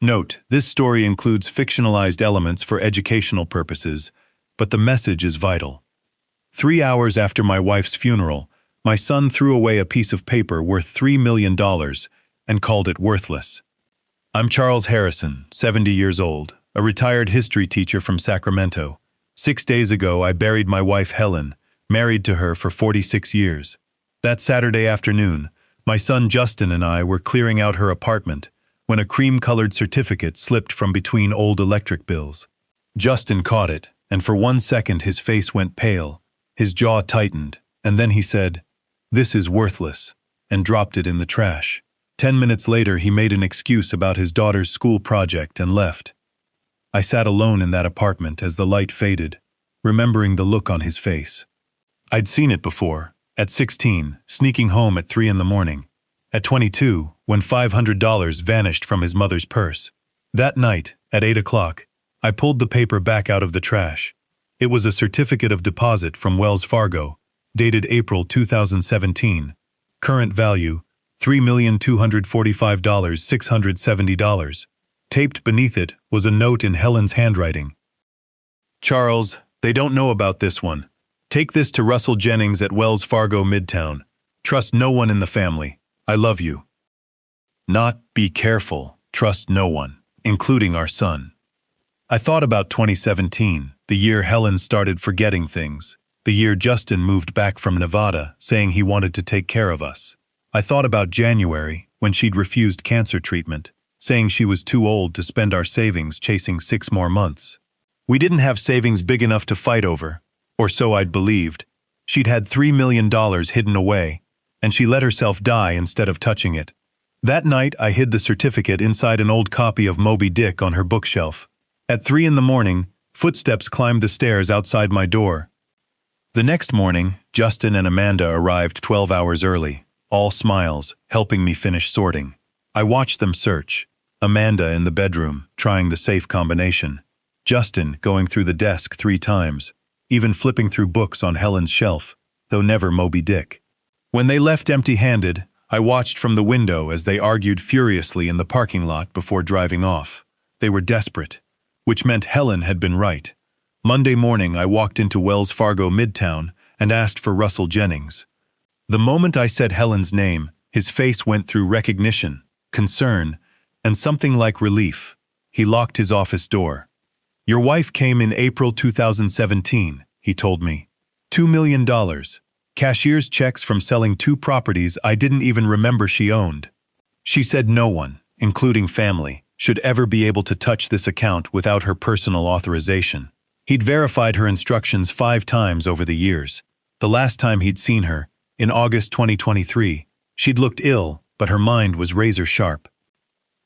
Note, this story includes fictionalized elements for educational purposes, but the message is vital. 3 hours after my wife's funeral, my son threw away a piece of paper worth $3 million and called it worthless. I'm Charles Harrison, 70 years old, a retired history teacher from Sacramento. 6 days ago, I buried my wife Helen, married to her for 46 years. That Saturday afternoon, my son Justin and I were clearing out her apartment when a cream-colored certificate slipped from between old electric bills. Justin caught it, and for 1 second his face went pale, his jaw tightened, and then he said, "This is worthless," and dropped it in the trash. 10 minutes later, he made an excuse about his daughter's school project and left. I sat alone in that apartment as the light faded, remembering the look on his face. I'd seen it before, at 16, sneaking home at 3 in the morning. At 22, when $500 vanished from his mother's purse. That night, at 8 o'clock, I pulled the paper back out of the trash. It was a certificate of deposit from Wells Fargo, dated April 2017. Current value, $3,245,670. Taped beneath it was a note in Helen's handwriting. "Charles, they don't know about this one. Take this to Russell Jennings at Wells Fargo Midtown. Trust no one in the family. I love you." Not "be careful, trust no one," including our son. I thought about 2017, the year Helen started forgetting things, the year Justin moved back from Nevada saying he wanted to take care of us. I thought about January, when she'd refused cancer treatment, saying she was too old to spend our savings chasing 6 more months. We didn't have savings big enough to fight over, or so I'd believed. She'd had $3 million hidden away, and she let herself die instead of touching it. That night, I hid the certificate inside an old copy of Moby Dick on her bookshelf. At 3 in the morning, footsteps climbed the stairs outside my door. The next morning, Justin and Amanda arrived 12 hours early, all smiles, helping me finish sorting. I watched them search. Amanda in the bedroom, trying the safe combination. Justin going through the desk 3 times, even flipping through books on Helen's shelf, though never Moby Dick. When they left empty-handed, I watched from the window as they argued furiously in the parking lot before driving off. They were desperate, which meant Helen had been right. Monday morning, I walked into Wells Fargo Midtown and asked for Russell Jennings. The moment I said Helen's name, his face went through recognition, concern, and something like relief. He locked his office door. "Your wife came in April 2017, he told me. $2 million. Cashier's checks from selling 2 properties I didn't even remember she owned. She said no one, including family, should ever be able to touch this account without her personal authorization. He'd verified her instructions 5 times over the years. The last time he'd seen her, in August 2023, she'd looked ill, but her mind was razor sharp.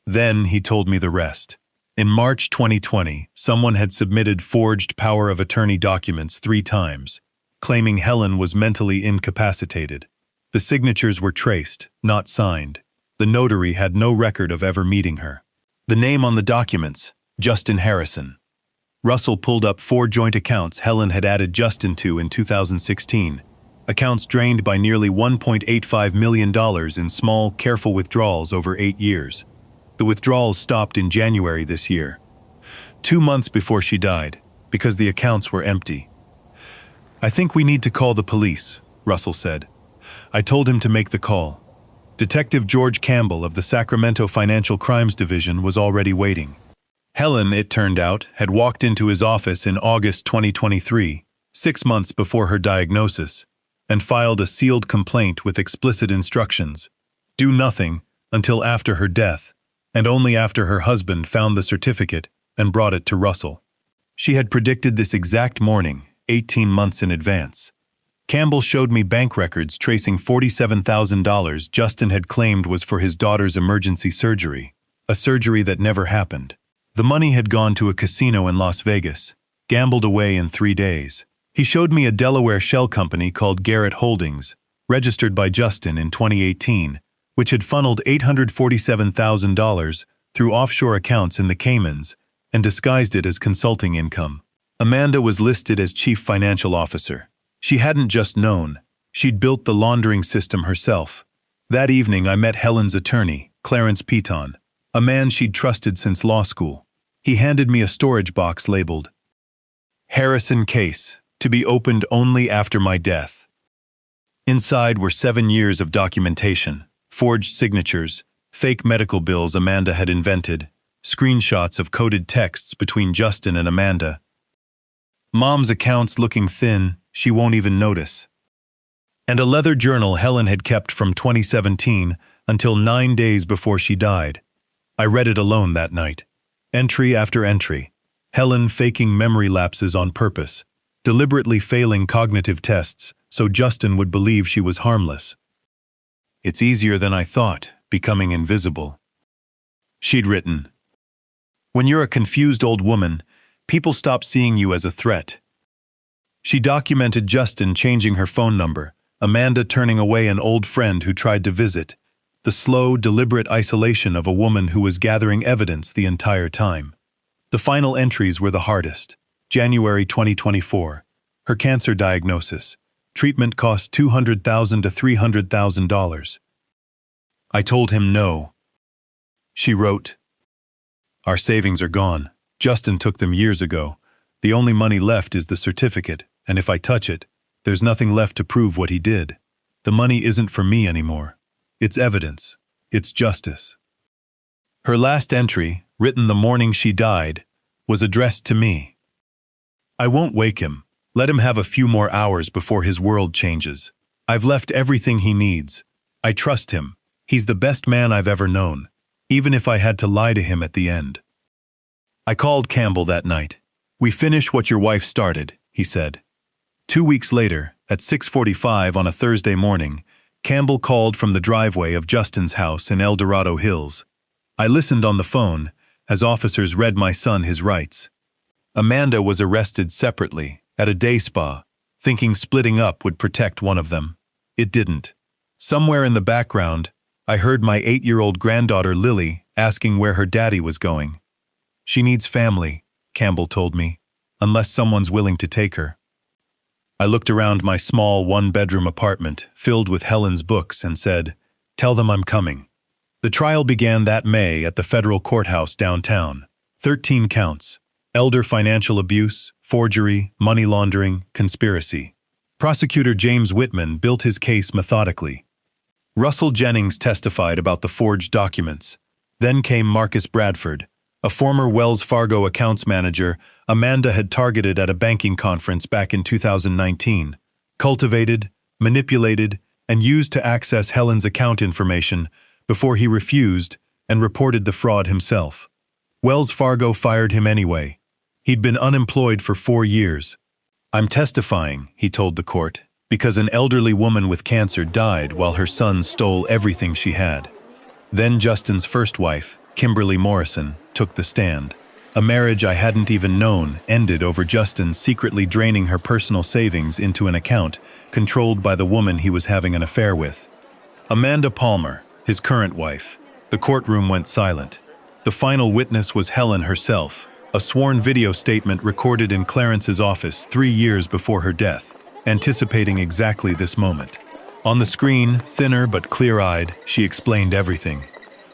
Then he told me the rest. In March 2020, someone had submitted forged power of attorney documents 3 times, claiming Helen was mentally incapacitated. The signatures were traced, not signed. The notary had no record of ever meeting her. The name on the documents, Justin Harrison. Russell pulled up 4 joint accounts Helen had added Justin to in 2016, accounts drained by nearly $1.85 million in small, careful withdrawals over 8 years. The withdrawals stopped in January this year, 2 months before she died, because the accounts were empty. "I think we need to call the police," Russell said. I told him to make the call. Detective George Campbell of the Sacramento Financial Crimes Division was already waiting. Helen, it turned out, had walked into his office in August 2023, 6 months before her diagnosis, and filed a sealed complaint with explicit instructions: do nothing until after her death, and only after her husband found the certificate and brought it to Russell. She had predicted this exact morning, 18 months in advance. Campbell showed me bank records tracing $47,000 Justin had claimed was for his daughter's emergency surgery, a surgery that never happened. The money had gone to a casino in Las Vegas, gambled away in 3 days. He showed me a Delaware shell company called Garrett Holdings, registered by Justin in 2018, which had funneled $847,000 through offshore accounts in the Caymans and disguised it as consulting income. Amanda was listed as chief financial officer. She hadn't just known, she'd built the laundering system herself. That evening I met Helen's attorney, Clarence Piton, a man she'd trusted since law school. He handed me a storage box labeled, "Harrison Case, to be opened only after my death." Inside were 7 years of documentation, forged signatures, fake medical bills Amanda had invented, screenshots of coded texts between Justin and Amanda. Mom's accounts looking thin, she won't even notice. And a leather journal Helen had kept from 2017 until 9 days before she died. I read it alone that night. Entry after entry. Helen faking memory lapses on purpose, deliberately failing cognitive tests so Justin would believe she was harmless. "It's easier than I thought, becoming invisible." She'd written, "When you're a confused old woman, people stop seeing you as a threat." She documented Justin changing her phone number, Amanda turning away an old friend who tried to visit, the slow, deliberate isolation of a woman who was gathering evidence the entire time. The final entries were the hardest. January 2024. Her cancer diagnosis. Treatment cost $200,000 to $300,000. I told him no. She wrote, "Our savings are gone. Justin took them years ago. The only money left is the certificate, and if I touch it, there's nothing left to prove what he did. The money isn't for me anymore. It's evidence. It's justice." Her last entry, written the morning she died, was addressed to me. "I won't wake him. Let him have a few more hours before his world changes. I've left everything he needs. I trust him. He's the best man I've ever known, even if I had to lie to him at the end." I called Campbell that night. "We finish what your wife started," he said. 2 weeks later, at 6:45 on a Thursday morning, Campbell called from the driveway of Justin's house in El Dorado Hills. I listened on the phone as officers read my son his rights. Amanda was arrested separately at a day spa, thinking splitting up would protect one of them. It didn't. Somewhere in the background, I heard my 8-year-old granddaughter Lily asking where her daddy was going. "She needs family," Campbell told me, "unless someone's willing to take her." I looked around my small one-bedroom apartment filled with Helen's books and said, "Tell them I'm coming." The trial began that May at the federal courthouse downtown. 13 counts: elder financial abuse, forgery, money laundering, conspiracy. Prosecutor James Whitman built his case methodically. Russell Jennings testified about the forged documents. Then came Marcus Bradford, a former Wells Fargo accounts manager Amanda had targeted at a banking conference back in 2019, cultivated, manipulated, and used to access Helen's account information before he refused and reported the fraud himself. Wells Fargo fired him anyway. He'd been unemployed for 4 years. "I'm testifying," he told the court, "because an elderly woman with cancer died while her son stole everything she had." Then Justin's first wife, Kimberly Morrison, took the stand. A marriage I hadn't even known ended over Justin secretly draining her personal savings into an account controlled by the woman he was having an affair with. Amanda Palmer, his current wife. The courtroom went silent. The final witness was Helen herself, a sworn video statement recorded in Clarence's office 3 years before her death, anticipating exactly this moment. On the screen, thinner but clear-eyed, she explained everything.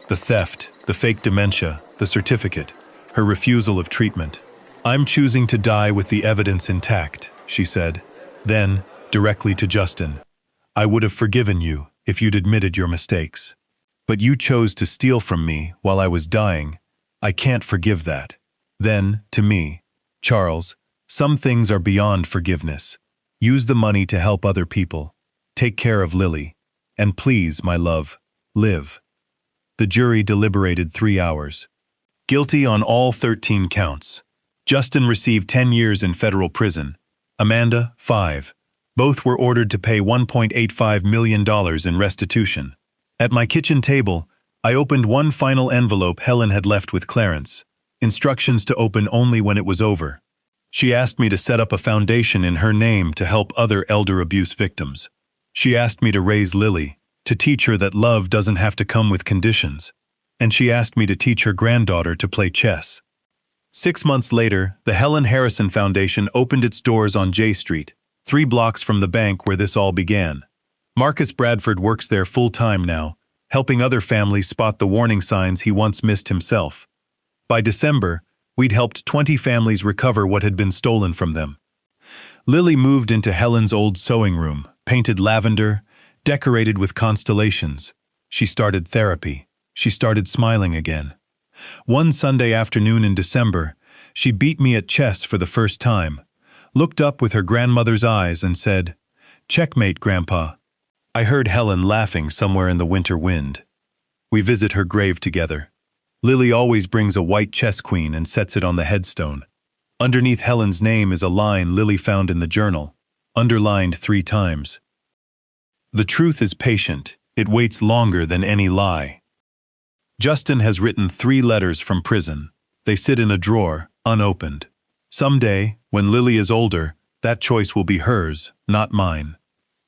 The theft, the fake dementia, the certificate, her refusal of treatment. "I'm choosing to die with the evidence intact," she said. Then, directly to Justin, "I would have forgiven you if you'd admitted your mistakes. But you chose to steal from me while I was dying. I can't forgive that." Then, to me, "Charles, some things are beyond forgiveness. Use the money to help other people. Take care of Lily. And please, my love, live." The jury deliberated 3 hours. Guilty on all 13 counts. Justin received 10 years in federal prison. Amanda, 5. Both were ordered to pay $1.85 million in restitution. At my kitchen table, I opened one final envelope Helen had left with Clarence. Instructions to open only when it was over. She asked me to set up a foundation in her name to help other elder abuse victims. She asked me to raise Lily, to teach her that love doesn't have to come with conditions. And she asked me to teach her granddaughter to play chess. 6 months later, the Helen Harrison Foundation opened its doors on J Street, 3 blocks from the bank where this all began. Marcus Bradford works there full-time now, helping other families spot the warning signs he once missed himself. By December, we'd helped 20 families recover what had been stolen from them. Lily moved into Helen's old sewing room, painted lavender, decorated with constellations. She started therapy. She started smiling again. One Sunday afternoon in December, she beat me at chess for the first time, looked up with her grandmother's eyes and said, "Checkmate, Grandpa." I heard Helen laughing somewhere in the winter wind. We visit her grave together. Lily always brings a white chess queen and sets it on the headstone. Underneath Helen's name is a line Lily found in the journal, underlined 3 times. "The truth is patient. It waits longer than any lie." Justin has written 3 letters from prison. They sit in a drawer, unopened. Someday, when Lily is older, that choice will be hers, not mine.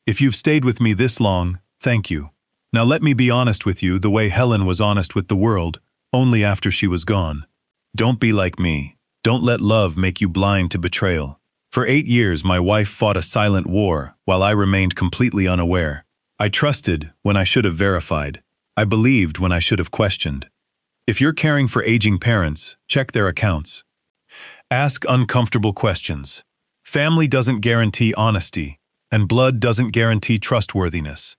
If you've stayed with me this long, thank you. Now let me be honest with you the way Helen was honest with the world, only after she was gone. Don't be like me. Don't let love make you blind to betrayal. For 8 years, my wife fought a silent war while I remained completely unaware. I trusted when I should have verified. I believed when I should have questioned. If you're caring for aging parents, check their accounts. Ask uncomfortable questions. Family doesn't guarantee honesty, and blood doesn't guarantee trustworthiness.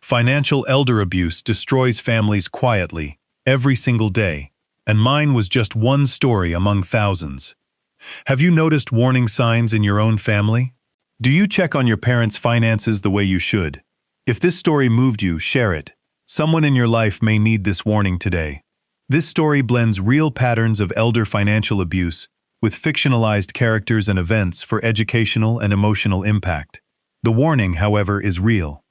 Financial elder abuse destroys families quietly, every single day, and mine was just one story among thousands. Have you noticed warning signs in your own family? Do you check on your parents' finances the way you should? If this story moved you, share it. Someone in your life may need this warning today. This story blends real patterns of elder financial abuse with fictionalized characters and events for educational and emotional impact. The warning, however, is real.